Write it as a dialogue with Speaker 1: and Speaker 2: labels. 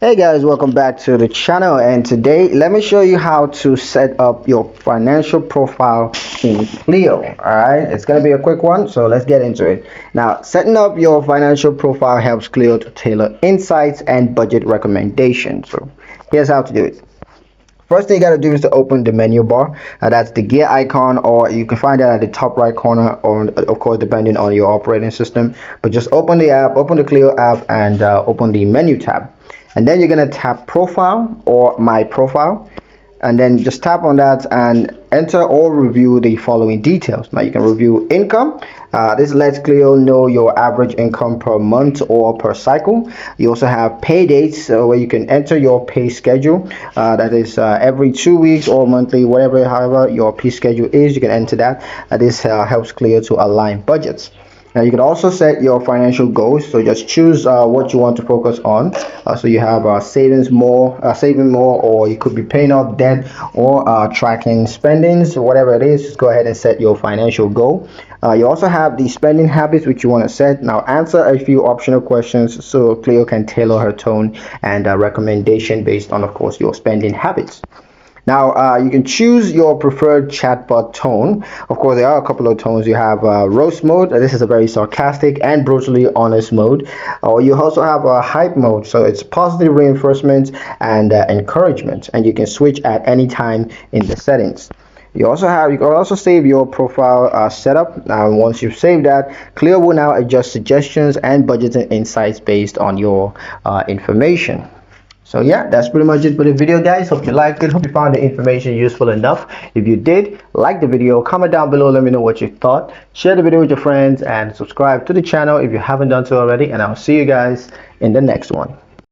Speaker 1: Hey guys, welcome back to the channel, and today let me show you how to set up your financial profile in Cleo. Alright, it's gonna be a quick one, so let's get into it. Now, setting up your financial profile helps Cleo to tailor insights and budget recommendations. So here's how to do it. First thing you gotta do is to open the menu bar. That's the gear icon, or you can find it at the top right corner, or of course depending on your operating system. But just open the app, open the Cleo app, and open the menu tab. And then you're gonna tap Profile or My Profile, and then just tap on that and enter or review the following details. Now you can review income. This lets Cleo know your average income per month or per cycle. You also have pay dates, where you can enter your pay schedule. That is every 2 weeks or monthly, whatever, however your pay schedule is, you can enter that. This helps Cleo to align budgets. Now you can also set your financial goals. So just choose what you want to focus on. So you have saving more, or you could be paying off debt, or tracking spendings, whatever it is. Just go ahead and set your financial goal. You also have the spending habits which you want to set. Now answer a few optional questions so Cleo can tailor her tone and recommendation based on, of course, your spending habits. Now, you can choose your preferred chatbot tone. Of course, there are a couple of tones. You have roast mode. This is a very sarcastic and brutally honest mode. Or you also have a hype mode. So it's positive reinforcement and encouragement. And you can switch at any time in the settings. You can also save your profile setup. Now, once you've saved that, Cleo will now adjust suggestions and budgeting insights based on your information. So yeah, that's pretty much it for the video, guys. Hope you liked it. Hope you found the information useful enough. If you did, like the video, comment down below, let me know what you thought. Share the video with your friends and subscribe to the channel if you haven't done so already, and I'll see you guys in the next one.